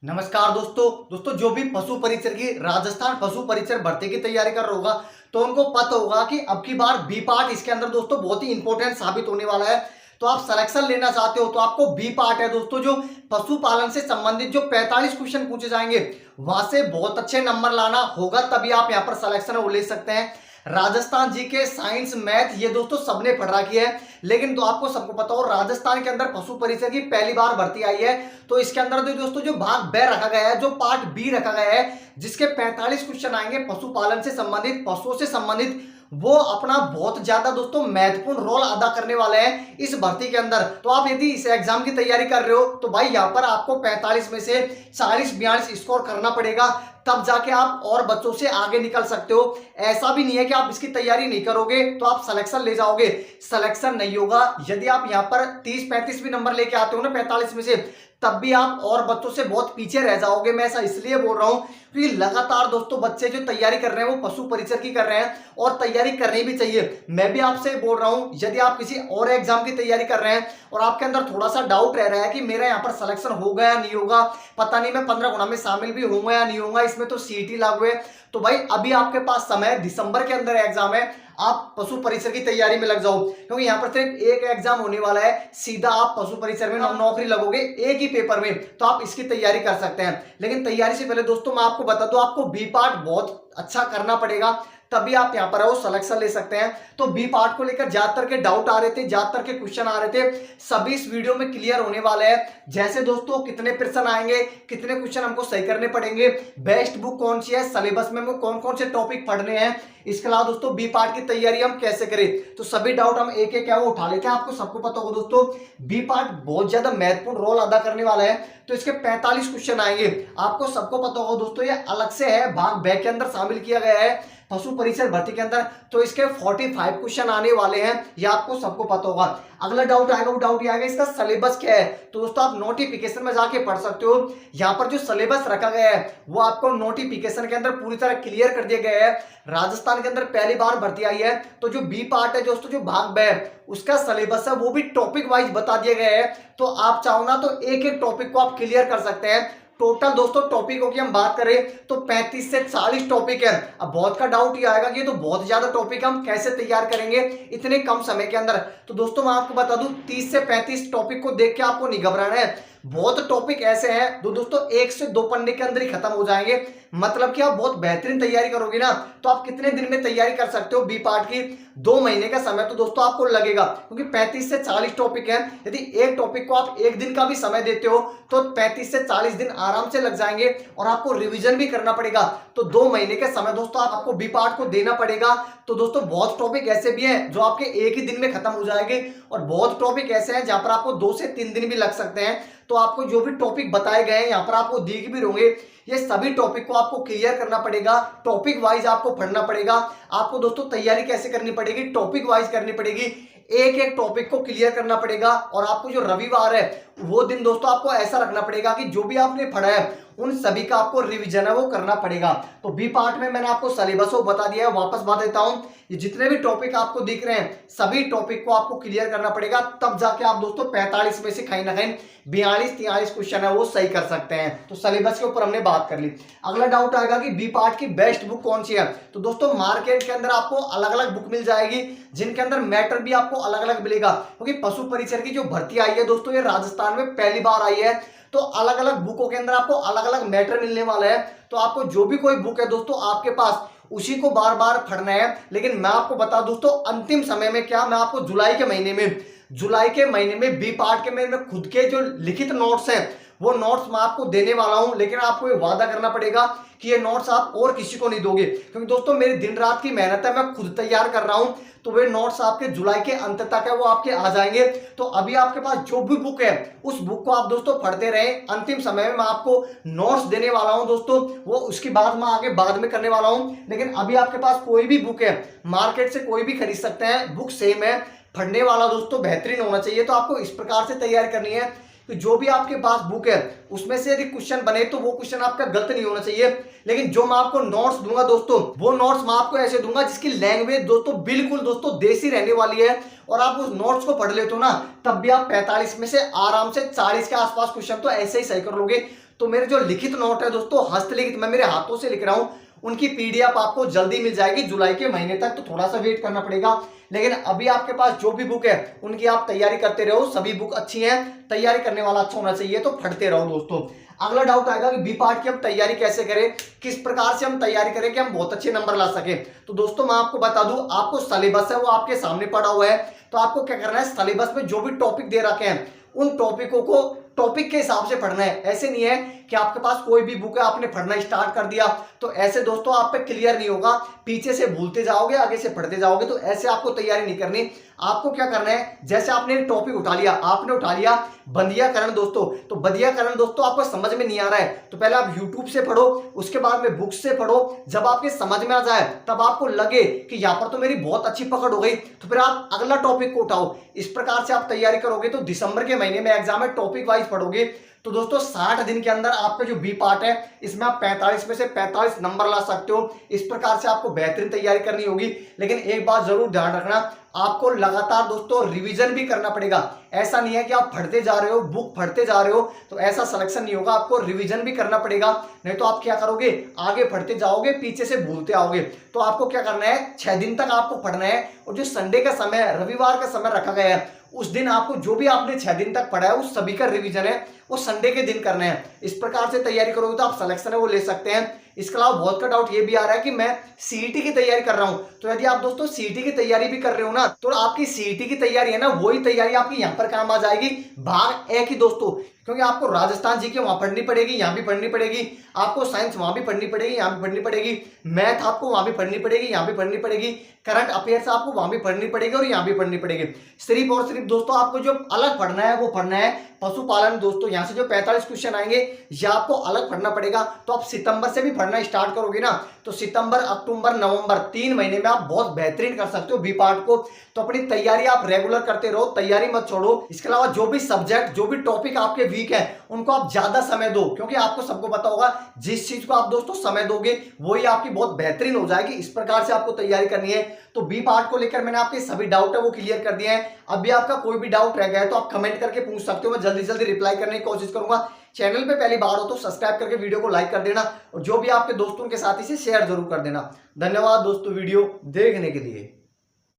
नमस्कार दोस्तों जो भी पशु परिचर की राजस्थान पशु परिचर भर्ती की तैयारी कर रहा होगा तो उनको पता होगा कि अब की बार बी पार्ट इसके अंदर दोस्तों बहुत ही इंपॉर्टेंट साबित होने वाला है। तो आप सिलेक्शन लेना चाहते हो तो आपको बी पार्ट है दोस्तों, जो पशुपालन से संबंधित जो 45 क्वेश्चन पूछे जाएंगे वहां से बहुत अच्छे नंबर लाना होगा, तभी आप यहां पर सिलेक्शन वो ले सकते हैं। राजस्थान जी के साइंस मैथ ये दोस्तों सबने पढ़ रखी है, लेकिन तो आपको सबको पता हो राजस्थान के अंदर पशु परिचय की पहली बार भर्ती आई है। तो इसके अंदर तो दोस्तों जो भाग ब रखा गया है, जो पार्ट बी रखा गया है, जिसके 45 क्वेश्चन आएंगे पशुपालन से संबंधित, पशुओं से संबंधित, वो अपना बहुत ज्यादा दोस्तों महत्वपूर्ण रोल अदा करने वाले हैं इस भर्ती के अंदर। तो आप यदि इस एग्जाम की तैयारी कर रहे हो तो भाई यहाँ पर आपको 45 में से 40-42 स्कोर करना पड़ेगा, तब जाके आप और बच्चों से आगे निकल सकते हो। ऐसा भी नहीं है कि आप इसकी तैयारी नहीं करोगे तो आप सिलेक्शन ले जाओगे, सिलेक्शन नहीं होगा। यदि आप यहाँ पर 30-35 भी नंबर लेके आते हो ना 45 में से, तब भी आप और बच्चों से बहुत पीछे रह जाओगे। मैं ऐसा इसलिए बोल रहा हूं क्योंकि लगातार दोस्तों बच्चे जो तैयारी कर रहे हैं वो पशु परिचर की कर रहे हैं और तैयारी करनी भी चाहिए। मैं भी आपसे बोल रहा हूं, यदि आप किसी और एग्जाम की तैयारी कर रहे हैं और आपके अंदर थोड़ा सा डाउट रह रहा है कि मेरा यहाँ पर सिलेक्शन होगा या नहीं होगा, पता नहीं मैं 15 गुना में शामिल भी होऊंगा या नहीं होऊंगा, इसमें तो सीईटी लागू है, तो भाई अभी आपके पास समय है, दिसंबर के अंदर एग्जाम है, आप पशु परिचर की तैयारी में लग जाओ। क्योंकि यहाँ पर सिर्फ एक एग्जाम होने वाला है, सीधा आप पशु परिचर में नौकरी लगोगे एक ही पेपर में, तो आप इसकी तैयारी कर सकते हैं। लेकिन तैयारी से पहले दोस्तों मैं आपको बता दूं, आपको बी पार्ट बहुत अच्छा करना पड़ेगा, तभी आप यहाँ पर वो सिलेक्शन ले सकते हैं। तो बी पार्ट को लेकर ज्यादातर के डाउट आ रहे थे, ज्यादातर के क्वेश्चन आ रहे थे, सभी इस वीडियो में क्लियर होने वाले हैं। जैसे दोस्तों कितने प्रश्न आएंगे, कितने क्वेश्चन हमको सही करने पड़ेंगे, बेस्ट बुक कौन सी है, सिलेबस में हमको कौन कौन से टॉपिक पढ़ने हैं, इसके अलावा दोस्तों बी पार्ट की तैयारी हम कैसे करें, तो सभी डाउट हम एक एक क्या वो उठा लेते हैं। आपको सबको पता होगा दोस्तों बी पार्ट बहुत ज्यादा महत्वपूर्ण रोल अदा करने वाला है। तो इसके 45 क्वेश्चन आएंगे, आपको सबको पता होगा दोस्तों ये अलग से है, भाग ब के अंदर शामिल किया गया है पशु परिचर भर्ती के अंदर। तो इसके 45 क्वेश्चन आने वाले हैं, ये आपको सबको पता होगा। अगला डाउट आएगा, वो डाउट ये आएगा इसका सिलेबस क्या है। तो दोस्तों आप नोटिफिकेशन में जाके पढ़ सकते हो, यहाँ पर जो सिलेबस रखा गया है वो आपको नोटिफिकेशन के अंदर पूरी तरह क्लियर कर दिया गया है। राजस्थान के अंदर पहली बार भर्ती आई है, तो जो बी पार्ट है दोस्तों, जो भाग ब है, उसका सिलेबस है वो भी टॉपिक वाइज बता दिया गया है। तो आप चाहो ना तो एक एक टॉपिक को आप क्लियर कर सकते हैं। टोटल दोस्तों टॉपिकों की हम बात करें तो 35 से 40 टॉपिक है। अब बहुत का डाउट ये आएगा कि ये तो बहुत ज्यादा टॉपिक, हम कैसे तैयार करेंगे इतने कम समय के अंदर। तो दोस्तों मैं आपको बता दूं 30 से 35 टॉपिक को देख के आपको नहीं घबराना है। बहुत टॉपिक ऐसे हैं जो दोस्तों 1 से 2 पन्ने के अंदर ही खत्म हो जाएंगे। मतलब कि आप बहुत बेहतरीन तैयारी करोगे ना तो आप कितने दिन में तैयारी कर सकते हो बी पार्ट की, 2 महीने का समय तो दोस्तों आपको लगेगा, क्योंकि 35 से 40 टॉपिक है। यदि एक टॉपिक को आप एक दिन का भी समय देते हो तो 35 से 40 दिन आराम से लग जाएंगे और आपको रिवीजन भी करना पड़ेगा। तो 2 महीने का समय दोस्तों आपको बी पार्ट को देना पड़ेगा। तो दोस्तों बहुत टॉपिक ऐसे भी हैं जो आपके एक ही दिन में खत्म हो जाएंगे और बहुत टॉपिक ऐसे हैं जहां पर आपको 2 से 3 दिन भी लग सकते हैं। तो आपको जो भी टॉपिक बताए गए हैं यहाँ पर आपको दिख भी होंगे, ये सभी टॉपिक को आपको क्लियर करना पड़ेगा, टॉपिक वाइज आपको पढ़ना पड़ेगा। आपको दोस्तों तैयारी कैसे करनी पड़ेगी, टॉपिक वाइज करनी पड़ेगी, एक एक टॉपिक को क्लियर करना पड़ेगा। और आपको जो रविवार है वो दिन दोस्तों आपको ऐसा रखना पड़ेगा कि जो भी आपने पढ़ा है उन सभी का आपको रिवीजन है वो करना पड़ेगा। तो बी पार्ट में मैंने आपको सिलेबस को बता दिया है, वापस बता देता हूं, ये जितने भी टॉपिक आपको दिख रहे हैं सभी टॉपिक को आपको क्लियर करना पड़ेगा, तब जाके आप दोस्तों 45 में से कहीं ना कहीं 42-43 क्वेश्चन है वो सही कर सकते हैं। तो सिलेबस के ऊपर हमने बात कर ली। अगला डाउट आएगा कि बी पार्ट की बेस्ट बुक कौन सी है। तो दोस्तों मार्केट के अंदर आपको अलग अलग बुक मिल जाएगी, जिनके अंदर मैटर भी आपको अलग अलग मिलेगा, क्योंकि पशु परिचर की जो भर्ती आई है दोस्तों ये राजस्थान में पहली बार आई है। तो अलग अलग बुकों के अंदर आपको अलग अलग मैटर मिलने वाला है। तो आपको जो भी कोई बुक है दोस्तों आपके पास उसी को बार बार पढ़ना है। लेकिन मैं आपको बता दूं दोस्तों अंतिम समय में क्या, मैं आपको जुलाई के महीने में बी पार्ट के मेरे खुद के जो लिखित नोट्स हैं वो नोट्स मैं आपको देने वाला हूं। लेकिन आपको ये वादा करना पड़ेगा कि ये नोट्स आप और किसी को नहीं दोगे, क्योंकि दोस्तों मेरी दिन रात की मेहनत है, मैं खुद तैयार कर रहा हूं। तो वे नोट्स आपके जुलाई के अंत तक है वो आपके आ जाएंगे। तो अभी आपके पास जो भी बुक है उस बुक को आप दोस्तों पढ़ते रहें। अंतिम समय में मैं आपको नोट्स देने वाला हूं दोस्तों, वो उसकी बात मैं आगे बाद में करने वाला हूं। लेकिन अभी आपके पास कोई भी बुक है मार्केट से कोई भी खरीद सकते हैं, बुक सेम है, पढ़ने वाला दोस्तों बेहतरीन होना चाहिए। तो आपको इस प्रकार से तैयारी करनी है कि जो भी आपके पास बुक है उसमें से यदि क्वेश्चन बने तो वो क्वेश्चन आपका गलत नहीं होना चाहिए। लेकिन जो मैं आपको नोट्स दूंगा दोस्तों वो नोट्स मैं आपको ऐसे दूंगा जिसकी लैंग्वेज दोस्तों बिल्कुल दोस्तों देसी रहने वाली है, और आप उस नोट्स को पढ़ लेते हो ना तब भी आप 45 में से आराम से 40 के आसपास क्वेश्चन तो ऐसे ही सही कर लोगे। तो मेरे जो लिखित नोट है दोस्तों, हस्तलिखित, मैं मेरे हाथों से लिख रहा हूं, उनकी पीडीएफ आपको जल्दी मिल जाएगी जुलाई के महीने तक। तो थोड़ा सा वेट करना पड़ेगा, लेकिन अभी आपके पास जो भी बुक है उनकी आप तैयारी करते रहो। सभी बुक अच्छी हैं, तैयारी करने वाला अच्छा होना चाहिए, तो पढ़ते रहो दोस्तों। अगला डाउट आएगा कि बी पार्ट की हम तैयारी कैसे करें, किस प्रकार से हम तैयारी करें कि हम बहुत अच्छे नंबर ला सके। तो दोस्तों मैं आपको बता दूं, आपको सिलेबस है वो आपके सामने पड़ा हुआ है। तो आपको क्या करना है, सिलेबस में जो भी टॉपिक दे रखे हैं उन टॉपिकों को टॉपिक के हिसाब से पढ़ना है। ऐसे नहीं है कि आपके पास कोई भी बुक है आपने पढ़ना स्टार्ट कर दिया, तो ऐसे दोस्तों आप पे क्लियर नहीं होगा, पीछे से भूलते जाओगे, आगे से पढ़ते जाओगे। तो ऐसे आपको तैयारी नहीं करनी। आपको क्या करना है, जैसे आपने टॉपिक उठा लिया, आपने उठा लिया बंधियाकरण दोस्तों, तो बंधियाकरण दोस्तों आपको समझ में नहीं आ रहा है तो पहले आप यूट्यूब से पढ़ो, उसके बाद में बुक से पढ़ो। जब आपके समझ में आ जाए, तब आपको लगे कि यहां पर तो मेरी बहुत अच्छी पकड़ हो गई, तो फिर आप अगला टॉपिक को उठाओ। इस प्रकार से आप तैयारी करोगे तो दिसंबर के महीने में एग्जाम है, टॉपिक वाइज पढ़ोगे। तो दोस्तों 60 दिन के अंदर आपका जो बी पार्ट है इसमें आप 45 में से 45 नंबर ला सकते हो। इस प्रकार से आपको बेहतरीन तैयारी करनी होगी। लेकिन एक बात जरूर ध्यान रखना, आपको लगातार दोस्तों रिवीजन भी करना पड़ेगा। ऐसा नहीं है कि आप पढ़ते जा रहे हो, बुक पढ़ते जा रहे हो तो ऐसा सिलेक्शन नहीं होगा, आपको रिवीजन भी करना पड़ेगा। नहीं तो आप क्या करोगे, आगे पढ़ते जाओगे, पीछे से भूलते आओगे। तो आपको क्या करना है, 6 दिन तक आपको पढ़ना है, और जो संडे का समय है, रविवार का समय रखा गया है, उस दिन आपको जो भी आपने 6 दिन तक पढ़ा है उस सभी का रिवीजन है वो संडे के दिन करना है। इस प्रकार से तैयारी करोगे तो आप सिलेक्शन है वो ले सकते हैं। इसके अलावा बहुत का डाउट ये भी आ रहा है कि मैं सीईटी की तैयारी कर रहा हूं, तो यदि आप दोस्तों सीईटी की तैयारी भी कर रहे हो ना, तो आपकी सीईटी की तैयारी है ना, वही तैयारी आपकी यहां पर काम आ जाएगी, भाग ए की दोस्तों। क्योंकि आपको राजस्थान जी के वहां पढ़नी पड़ेगी, यहां भी पढ़नी पड़ेगी, आपको साइंस वहां भी पढ़नी पड़ेगी, यहां भी पढ़नी पड़ेगी, मैथ आपको वहां भी पढ़नी पड़ेगी, यहां भी पढ़नी पड़ेगी, करंट अफेयर्स आपको वहां भी पढ़नी पड़ेगी और यहां भी पढ़नी पड़ेगी। सिर्फ और सिर्फ दोस्तों आपको जो अलग पढ़ना है वो पढ़ना है पशुपालन दोस्तों। यहां से जो 45 क्वेश्चन आएंगे ये आपको अलग पढ़ना पड़ेगा। तो आप सितंबर से भी पढ़ना स्टार्ट करोगे ना, तो सितंबर, अक्टूबर, नवंबर 3 महीने में आप बहुत बेहतरीन कर सकते हो बी पार्ट को। तो अपनी तैयारी आप रेगुलर करते रहो, तैयारी मत छोड़ो। इसके अलावा जो भी सब्जेक्ट, जो भी टॉपिक आपके वीक है उनको आप ज्यादा समय दो, क्योंकि आपको सबको पता होगा जिस चीज को आप दोस्तों समय दोगे वही आपकी बहुत बेहतरीन हो जाएगी। इस प्रकार से आपको तैयारी करनी है। तो बी पार्ट को लेकर मैंने आपके सभी डाउट है वो क्लियर कर दिए हैं। अभी आपका कोई भी डाउट रह गया है तो आप कमेंट करके पूछ सकते हो, मैं जल्दी जल्दी रिप्लाई करने की कोशिश करूंगा। चैनल पे पहली बार हो तो सब्सक्राइब करके वीडियो को लाइक कर देना, और जो भी आपके दोस्तों के साथ इसे शेयर जरूर कर देना। धन्यवाद दोस्तों वीडियो देखने के लिए।